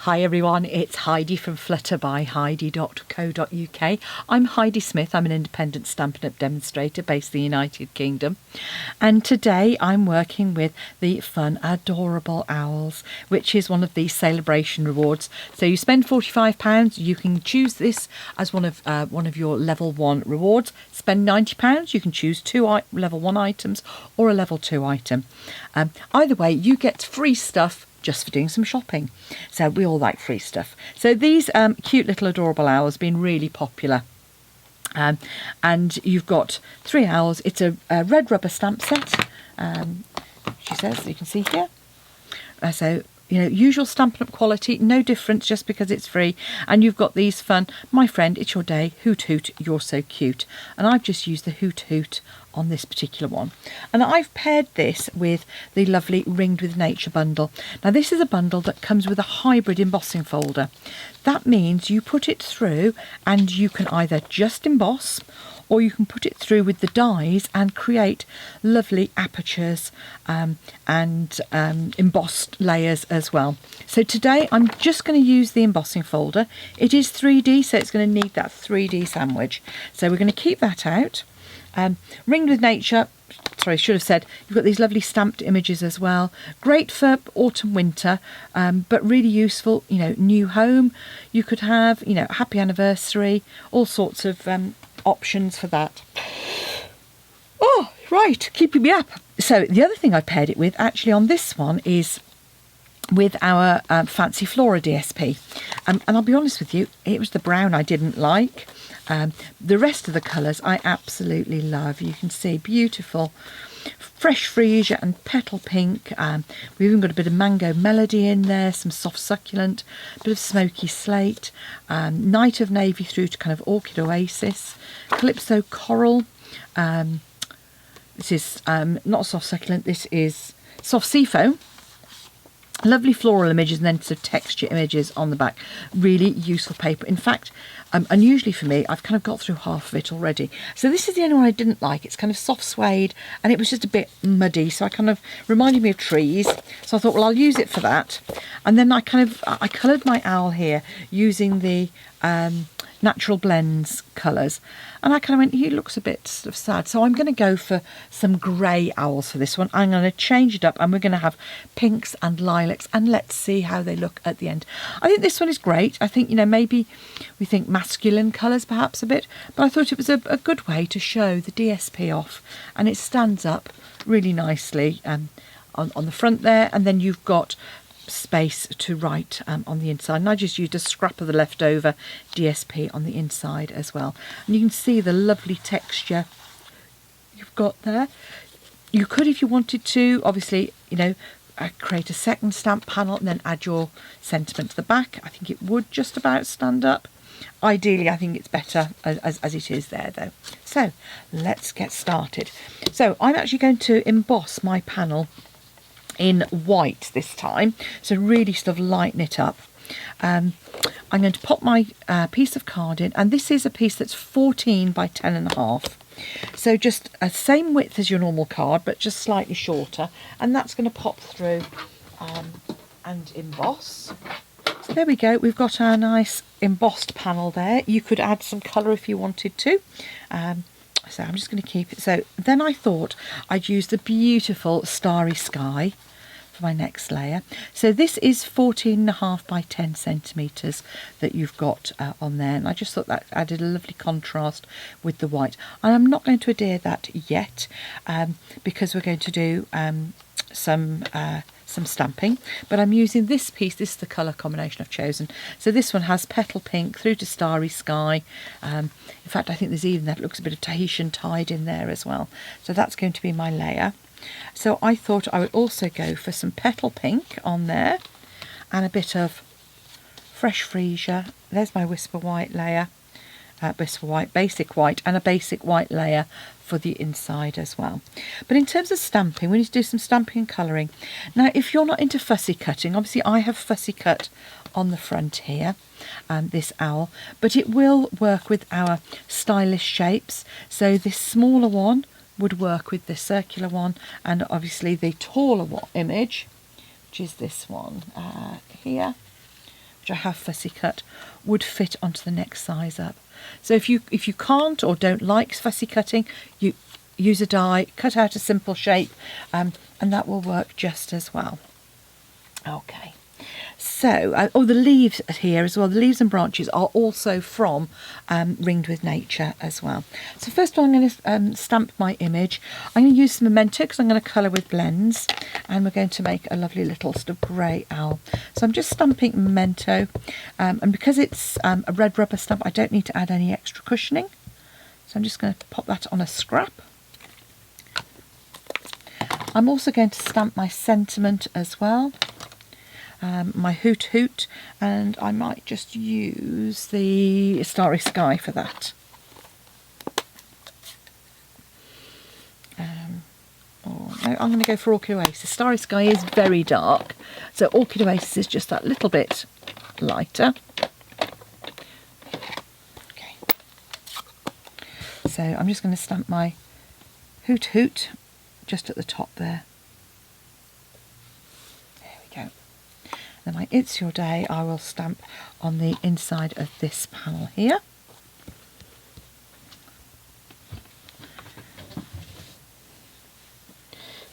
Hi everyone, it's Heidi from flutterbyheidi.co.uk. I'm Heidi Smith, I'm an independent Stampin' Up! Demonstrator based in the United Kingdom. And today I'm working with the fun, adorable owls, which is one of the celebration rewards. So you spend £45, you can choose this as one of your level 1 rewards. Spend £90, you can choose two level 1 items or a level 2 item. Either way, you get free stuff just for doing some shopping. So we all like free stuff. So these cute little adorable owls have been really popular. And you've got 3 owls. It's a red rubber stamp set, she says, you can see here. So, you know, usual Stampin' Up! Quality, no difference just because it's free. And you've got these fun, my friend, it's your day, hoot hoot, you're so cute. And I've just used the hoot hoot on this particular one. And I've paired this with the lovely Ringed with Nature bundle. Now this is a bundle that comes with a hybrid embossing folder. That means you put it through and you can either just emboss, or you can put it through with the dies and create lovely apertures and embossed layers as well. So today I'm just going to use the embossing folder. It is 3D, so it's going to need that 3D sandwich. So we're going to keep that out. Ringed with Nature, sorry, I should have said, you've got these lovely stamped images as well. Great for autumn, winter, but really useful, you know, new home. You could have, you know, happy anniversary, all sorts of options for that. Oh, right, keeping me up. So the other thing I paired it with, actually on this one, is with our Fancy Flora DSP. And I'll be honest with you, it was the brown I didn't like. The rest of the colours I absolutely love. You can see beautiful fresh freesia and petal pink. We've even got a bit of mango melody in there, some soft succulent, a bit of smoky slate, night of navy through to kind of orchid oasis, calypso coral. This is not soft succulent, this is soft seafoam. Lovely floral images and then some texture images on the back. Really useful paper. In fact, unusually for me, I've kind of got through half of it already. So this is the only one I didn't like. It's kind of soft suede and it was just a bit muddy. So I kind of reminded me of trees. So I thought, well, I'll use it for that. And then I coloured my owl here using the Natural Blends colours. And I kind of went, he looks a bit sort of sad. So I'm going to go for some grey owls for this one. I'm going to change it up and we're going to have pinks and lilacs and let's see how they look at the end. I think this one is great. I think, you know, maybe we think masculine colours perhaps a bit, but I thought it was a good way to show the DSP off, and it stands up really nicely on the front there, and then you've got space to write on the inside, and I just used a scrap of the leftover DSP on the inside as well, and you can see the lovely texture you've got there. You could, if you wanted to, obviously, you know, create a second stamp panel and then add your sentiment to the back. I think it would just about stand up. Ideally, I think it's better as it is there though. So let's get started. So I'm actually going to emboss my panel in white this time, so really sort of lighten it up. I'm going to pop my piece of card in, and this is a piece that's 14 by 10.5, so just a same width as your normal card but just slightly shorter, and that's going to pop through and emboss. So there we go, we've got our nice embossed panel there. You could add some colour if you wanted to. So I'm just going to keep it. So then I thought I'd use the beautiful Starry Sky for my next layer. So this is 14.5 by 10 centimetres that you've got on there. And I just thought that added a lovely contrast with the white. And I'm not going to adhere that yet because we're going to do some stamping, but I'm using this piece. This is the colour combination I've chosen. So this one has petal pink through to Starry Sky. In fact, I think there's even that looks a bit of Tahitian tide in there as well. So that's going to be my layer. So I thought I would also go for some petal pink on there and a bit of fresh freesia. There's my whisper white layer, whisper white, basic white, and a basic white layer for the inside as well. But in terms of stamping, we need to do some stamping and colouring. Now, if you're not into fussy cutting, obviously I have fussy cut on the front here, this owl, but it will work with our stylish shapes. So this smaller one would work with the circular one, and obviously the taller image, which is this one here, which I have fussy cut, would fit onto the next size up. So if you can't or don't like fussy cutting, you use a die, cut out a simple shape, and that will work just as well. Okay. So, the leaves here as well, the leaves and branches are also from Ringed with Nature as well. So first of all, I'm going to stamp my image. I'm going to use some memento because I'm going to colour with blends, and we're going to make a lovely little sort of grey owl. So I'm just stamping memento, and because it's a red rubber stamp, I don't need to add any extra cushioning. So I'm just going to pop that on a scrap. I'm also going to stamp my sentiment as well. My Hoot Hoot, and I might just use the Starry Sky for that. No, I'm going to go for Orchid Oasis. Starry Sky is very dark, so Orchid Oasis is just that little bit lighter. Okay. So I'm just going to stamp my Hoot Hoot just at the top there. Then my It's Your Day I will stamp on the inside of this panel here.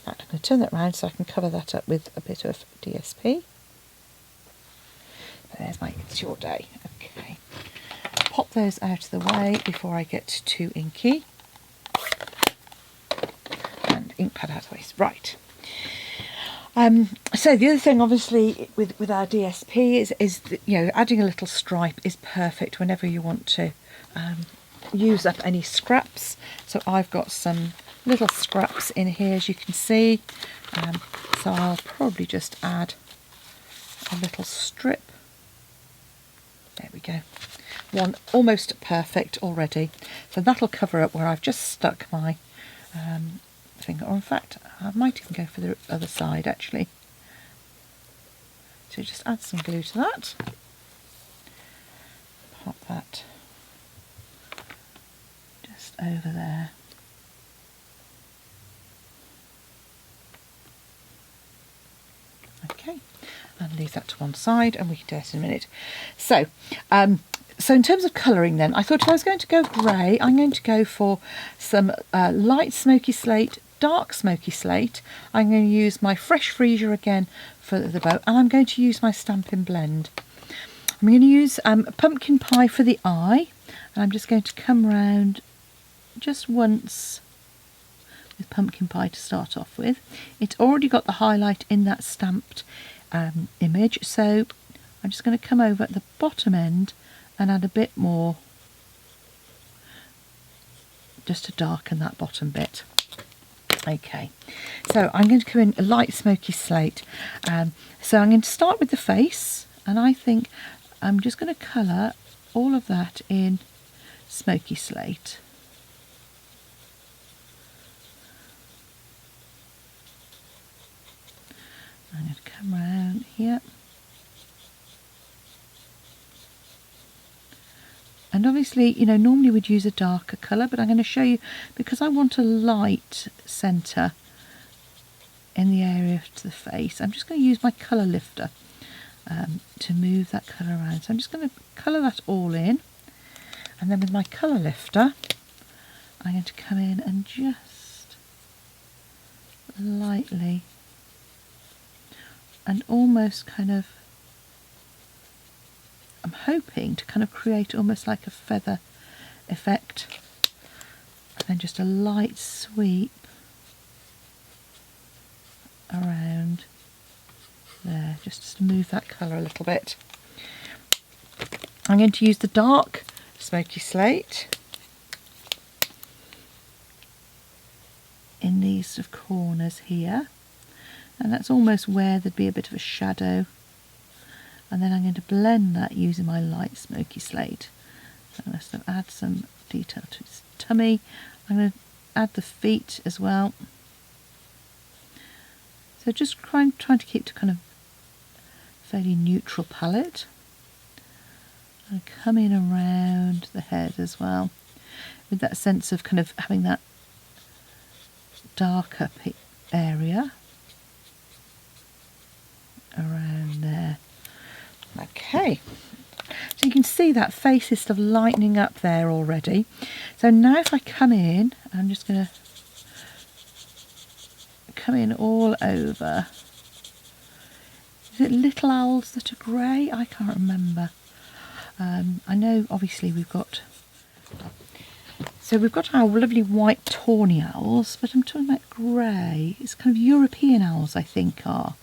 I'm going to turn that round so I can cover that up with a bit of DSP. There's my It's Your Day. Okay. Pop those out of the way before I get too inky. And ink pad out of the way. Right. So the other thing, obviously, with our DSP is that, adding a little stripe is perfect whenever you want to use up any scraps. So I've got some little scraps in here, as you can see. So I'll probably just add a little strip. There we go. One almost perfect already. So that'll cover up where I've just stuck my finger, or in fact I might even go for the other side actually. So just add some glue to that, pop that just over there. Okay, and leave that to one side and we can do it in a minute. So in terms of colouring then, I thought if I was going to go grey, I'm going to go for some light smoky slate, dark smoky slate. I'm going to use my Fresh Freesia again for the bow, and I'm going to use my Stampin' blend. I'm going to use pumpkin pie for the eye, and I'm just going to come round just once with pumpkin pie to start off with. It's already got the highlight in that stamped image, so I'm just going to come over at the bottom end and add a bit more just to darken that bottom bit. Okay, so I'm going to come in a light smoky slate. So I'm going to start with the face, and I think I'm just going to colour all of that in smoky slate. I'm going to come round here. And obviously, normally we'd use a darker colour, but I'm going to show you, because I want a light centre in the area to the face, I'm just going to use my colour lifter to move that colour around. So I'm just going to colour that all in, and then with my colour lifter, I'm going to come in and just lightly and almost kind of, I'm hoping to kind of create almost like a feather effect, and then just a light sweep around there, just to move that colour a little bit. I'm going to use the dark smoky slate in these sort of corners here, and that's almost where there'd be a bit of a shadow. And then I'm going to blend that using my light smoky slate. So I'm going to add some detail to his tummy. I'm going to add the feet as well. So just trying to keep to kind of fairly neutral palette. And come in around the head as well, with that sense of kind of having that darker area around there. Okay. Okay, so you can see that face is sort of lightening up there already. So now if I come in, I'm just going to come in all over. Is it little owls that are grey? I can't remember. I know obviously we've got our lovely white tawny owls, but I'm talking about grey. It's kind of European owls, I think, are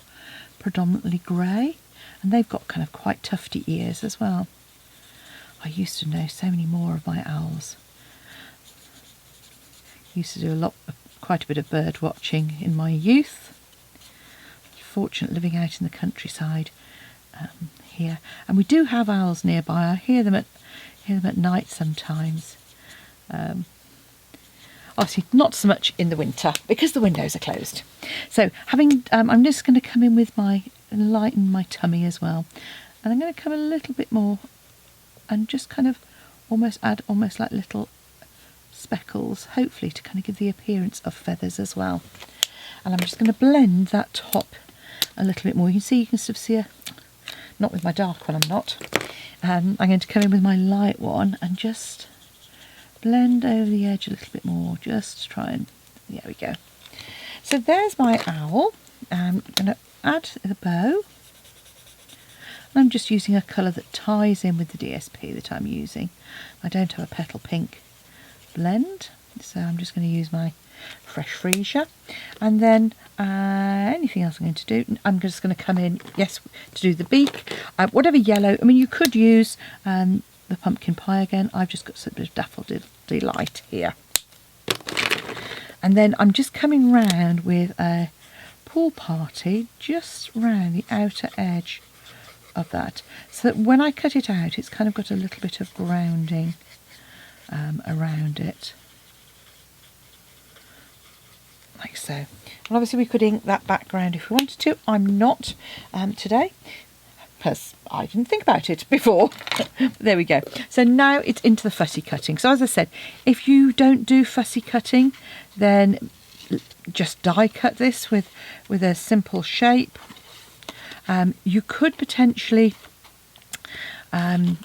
predominantly grey, and they've got kind of quite tufty ears as well. I used to know so many more of my owls. Used to do quite a bit of bird watching in my youth. Fortunate living out in the countryside here, and we do have owls nearby. I hear them at night sometimes. Obviously not so much in the winter because the windows are closed. So I'm just going to come in with lighten my tummy as well, and I'm going to come a little bit more and just kind of add almost like little speckles, hopefully to kind of give the appearance of feathers as well. And I'm just going to blend that top a little bit more. You can sort of see not with my dark one, I'm not. I'm going to come in with my light one and just blend over the edge a little bit more, just to try and, there we go. So there's my owl. I'm going to add the bow. I'm just using a colour that ties in with the DSP that I'm using. I don't have a petal pink blend, so I'm just going to use my fresh freesia. And then anything else I'm going to do, I'm just going to come in, yes, to do the beak. Whatever yellow, I mean, you could use the pumpkin pie again. I've just got a bit of Daffodil Delight here. And then I'm just coming round with a pool party just round the outer edge of that, so that when I cut it out, it's kind of got a little bit of grounding around it, like so. And obviously we could ink that background if we wanted to. I'm not today, because I didn't think about it before. There we go. So now it's into the fussy cutting. So as I said, if you don't do fussy cutting, then just die cut this with a simple shape. You could potentially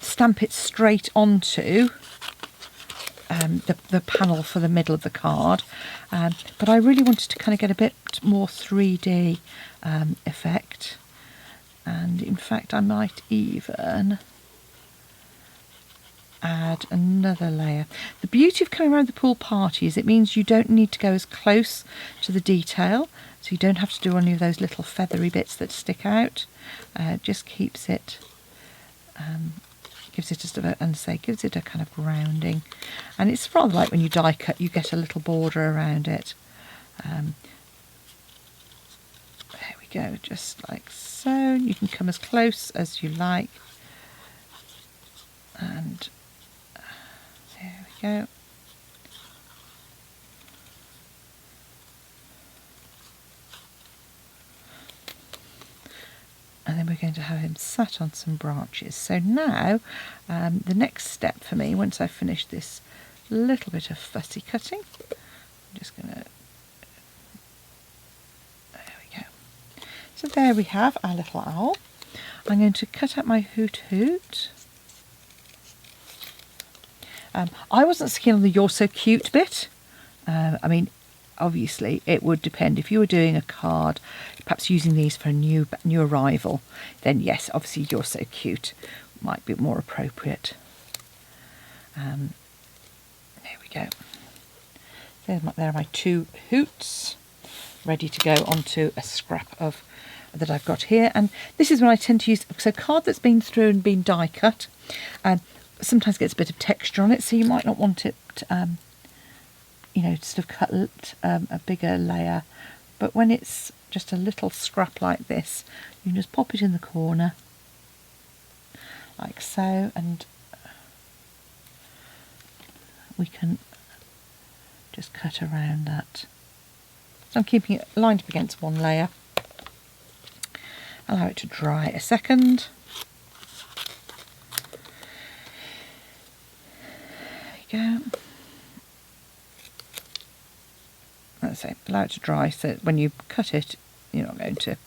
stamp it straight onto the panel for the middle of the card, but I really wanted to kind of get a bit more 3D effect, and in fact I might even add another layer. The beauty of coming around the pool party is it means you don't need to go as close to the detail, so you don't have to do any of those little feathery bits that stick out. Just keeps it, gives it gives it a kind of grounding, and it's rather like when you die cut, you get a little border around it. There we go, just like so. You can come as close as you like, and there we go. And then we're going to have him sat on some branches. So now the next step for me, once I've finished this little bit of fussy cutting, I'm just going to, there we go. So there we have our little owl. I'm going to cut out my hoot hoot. I wasn't so keen on the "you're so cute" bit. I mean, obviously it would depend. If you were doing a card, perhaps using these for a new arrival, then yes, obviously "you're so cute" might be more appropriate. There we go. There are my two hoots ready to go onto a scrap of that I've got here, and this is what I tend to use. So card that's been through and been die cut sometimes gets a bit of texture on it, so you might not want it sort of cut a bigger layer, but when it's just a little scrap like this, you can just pop it in the corner like so, and we can just cut around that. So I'm keeping it lined up against one layer. Allow it to dry a second. There we go. Let's say allow it to dry, so that when you cut it, you're not going to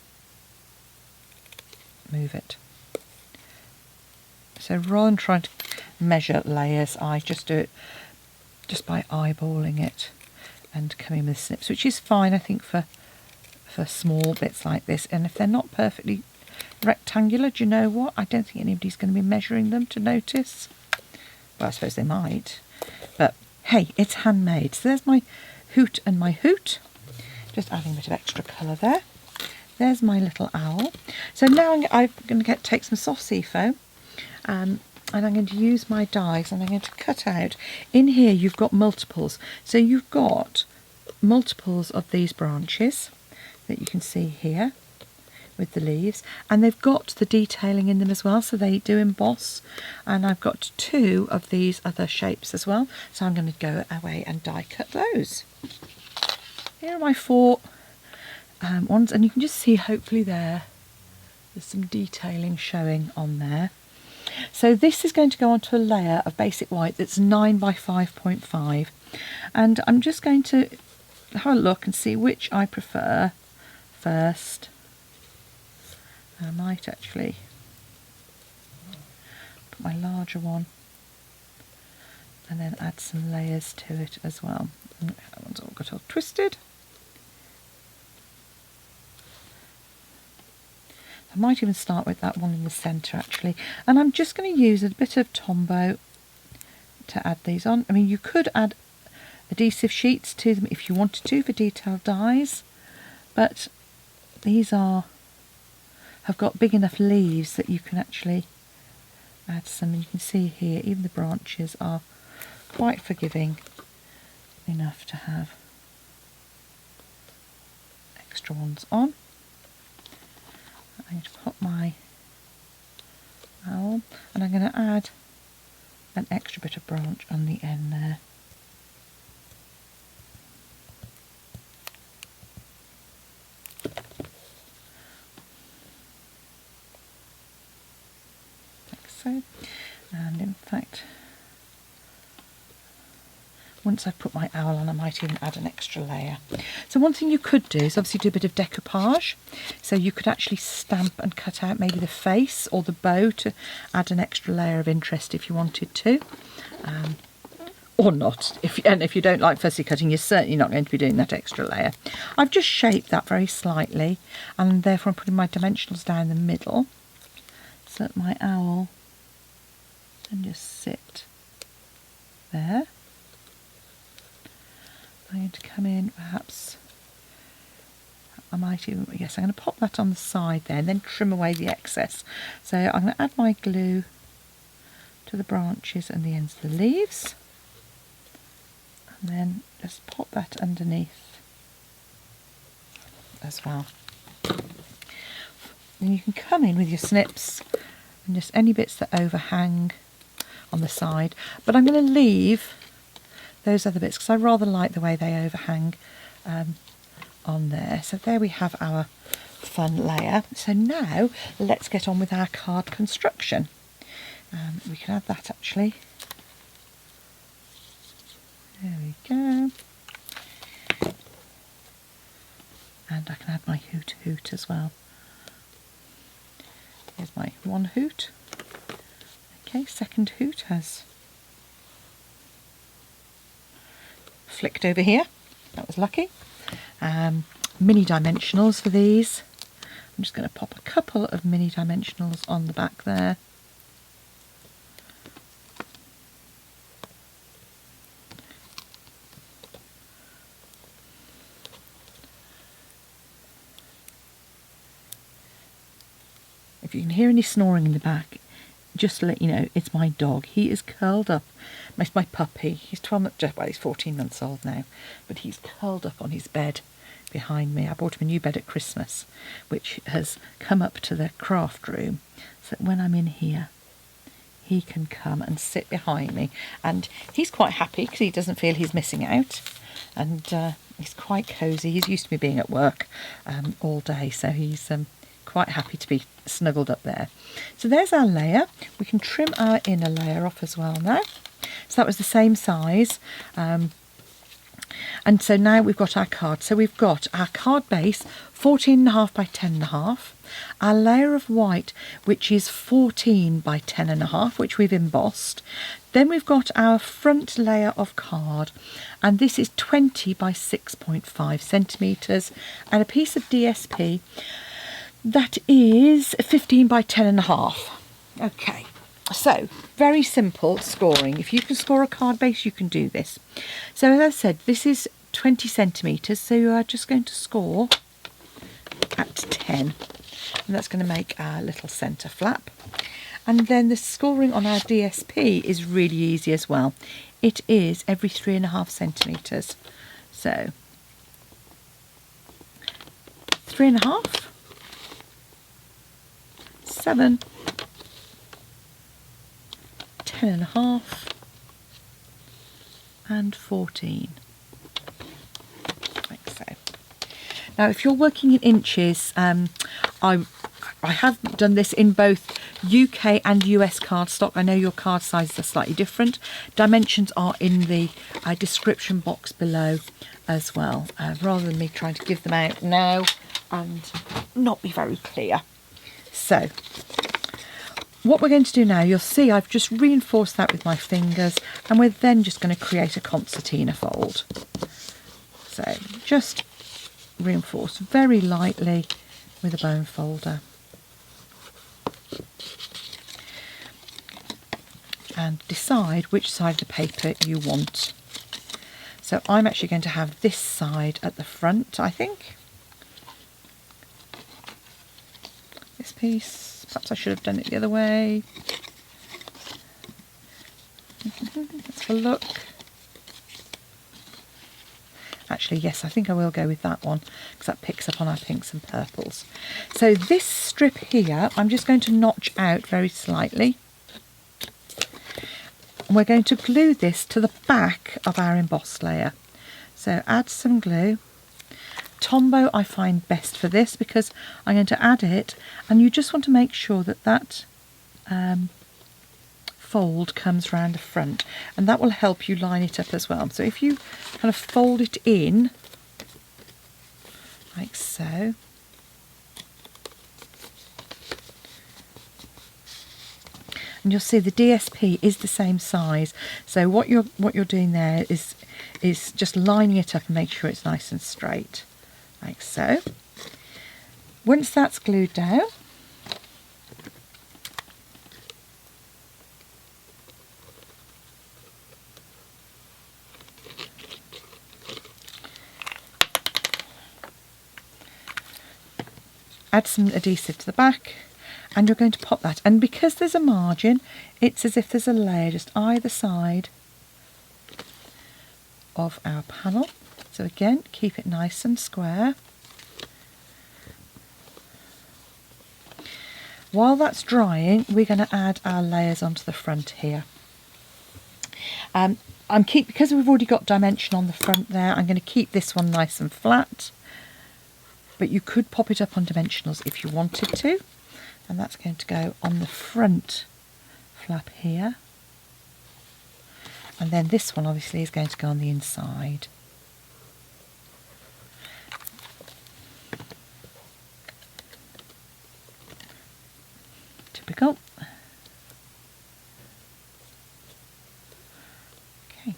move it. So rather than trying to measure layers, I just do it just by eyeballing it and coming with snips, which is fine, I think, for small bits like this. And if they're not perfectly rectangular, do you know what? I don't think anybody's going to be measuring them to notice. Well, I suppose they might. But hey, it's handmade. So there's my hoot and my hoot. Just adding a bit of extra colour there. There's my little owl. So now I'm going to take some soft sea foam. And I'm going to use my dies and I'm going to cut out. In here you've got multiples. So you've got multiples of these branches that you can see here with the leaves, and they've got the detailing in them as well, so they do emboss. And I've got 2 of these other shapes as well, so I'm going to go away and die cut those. Here are my 4 ones, and you can just see hopefully there's some detailing showing on there. So this is going to go onto a layer of basic white that's 9 by 5.5, and I'm just going to have a look and see which I prefer first. I might actually put my larger one and then add some layers to it as well. That one's all got all twisted. I might even start with that one in the centre actually, and I'm just going to use a bit of Tombow to add these on. I mean, you could add adhesive sheets to them if you wanted to for detailed dies, but these have got big enough leaves that you can actually add some, and you can see here even the branches are quite forgiving enough to have extra ones on. I'm going to put my owl, and I'm going to add an extra bit of branch on the end there. Like so. And in fact, once I've put my owl on, I might even add an extra layer. So one thing you could do is obviously do a bit of decoupage. So you could actually stamp and cut out maybe the face or the bow to add an extra layer of interest if you wanted to. Or not. If you don't like fussy cutting, you're certainly not going to be doing that extra layer. I've just shaped that very slightly, and therefore I'm putting my dimensionals down the middle so that my owl can just sit there. I'm going to come in, perhaps, I might even, yes, I'm going to pop that on the side there and then trim away the excess. So I'm going to add my glue to the branches and the ends of the leaves, and then just pop that underneath as well. Then you can come in with your snips and just any bits that overhang on the side, but I'm going to leave those other bits because I rather like the way they overhang on there. So there we have our fun layer. So now let's get on with our card construction. We can add that actually. There we go. And I can add my hoot hoot as well. Here's my one hoot. Okay, second hoot has flicked over here. That was lucky. Mini dimensionals for these. I'm just going to pop a couple of mini dimensionals on the back there. If you can hear any snoring in the back, just to let you know, it's my dog. He is curled up. It's my puppy. He's 12 months, well, he's 14 months old now, but he's curled up on his bed behind me. I bought him a new bed at Christmas, which has come up to the craft room, so that when I'm in here, he can come and sit behind me. And he's quite happy because he doesn't feel he's missing out. And he's quite cosy. He's used to me being at work all day, so he's quite happy to be snuggled up there. So there's our layer. We can trim our inner layer off as well now. So that was the same size. And so now we've got our card. So we've got our card base 14.5 by 10.5, our layer of white which is 14 by 10.5, which we've embossed. Then we've got our front layer of card, and this is 20 by 6.5 centimetres, and a piece of DSP that is 15 by 10.5. Okay, so very simple scoring. If you can score a card base, you can do this. So as I said, this is 20 centimetres, so you are just going to score at 10, and that's going to make our little centre flap. And then the scoring on our DSP is really easy as well. It is every 3.5 centimetres. So 3.5, 7, 10.5, and 14. Like so. Now, if you're working in inches, I have done this in both UK and US cardstock. I know your card sizes are slightly different. Dimensions are in the description box below as well, rather than me trying to give them out now and not be very clear. So what we're going to do now, you'll see I've just reinforced that with my fingers, and we're then just going to create a concertina fold. So just reinforce very lightly with a bone folder. And decide which side of the paper you want. So I'm actually going to have this side at the front, I think. This piece, perhaps I should have done it the other way. Let's have a look. Actually, yes, I think I will go with that one, because that picks up on our pinks and purples. So this strip here, I'm just going to notch out very slightly. And we're going to glue this to the back of our embossed layer. So add some glue. Tombow I find best for this, because I'm going to add it, and you just want to make sure that that fold comes round the front, and that will help you line it up as well. So if you kind of fold it in like so, and you'll see the DSP is the same size. So what you're doing there is just lining it up and make sure it's nice and straight, like so. Once that's glued down, add some adhesive to the back, and you're going to pop that. And because there's a margin, it's as if there's a layer just either side of our panel. So again, keep it nice and square. While that's drying, we're going to add our layers onto the front here. Because we've already got dimension on the front there, I'm going to keep this one nice and flat. But you could pop it up on dimensionals if you wanted to. And that's going to go on the front flap here. And then this one obviously is going to go on the inside. Typical. Okay.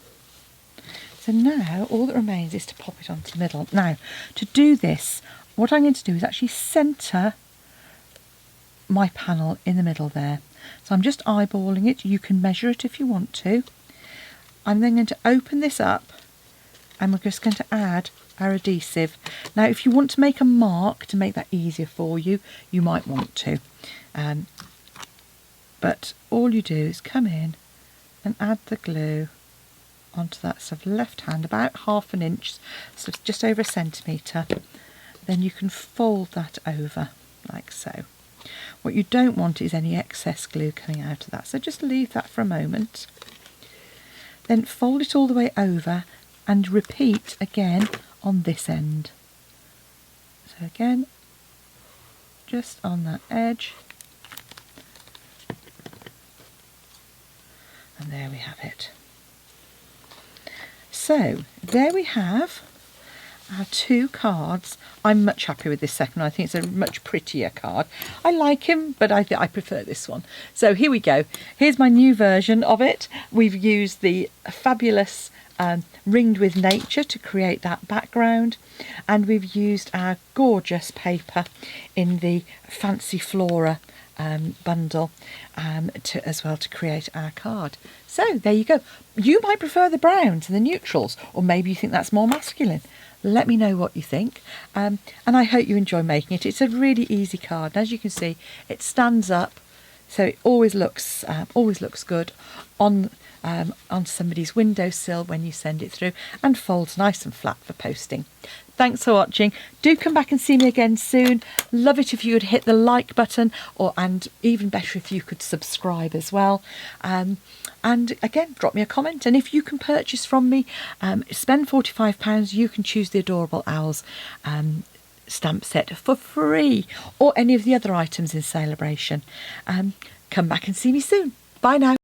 So now all that remains is to pop it onto the middle. Now, to do this, what I'm going to do is actually centre my panel in the middle there. So I'm just eyeballing it. You can measure it if you want to. I'm then going to open this up, and we're just going to add our adhesive. Now, if you want to make a mark to make that easier for you, you might want to. But all you do is come in and add the glue onto that sort of left hand, about 1/2 inch, so it's just over 1 centimetre. Then you can fold that over like so. What you don't want is any excess glue coming out of that, so just leave that for a moment. Then fold it all the way over and repeat again on this end. So again, just on that edge. And there we have it. So there we have our 2 cards. I'm much happier with this second one. I think it's a much prettier card. I like him, but I prefer this one. So here we go. Here's my new version of it. We've used the fabulous Ringed with Nature to create that background, and we've used our gorgeous paper in the Fancy Flora bundle as well to create our card. So there you go. You might prefer the browns and the neutrals, or maybe you think that's more masculine. Let me know what you think, and I hope you enjoy making it. It's a really easy card, and as you can see, it stands up, so it always looks good on somebody's windowsill when you send it through, and folds nice and flat for posting. Thanks for watching. Do come back and see me again soon. Love it if you would hit the like button, and even better if you could subscribe as well. And again, drop me a comment. And if you can purchase from me, spend £45, you can choose the Adorable Owls stamp set for free, or any of the other items in Celebration. Come back and see me soon. Bye now.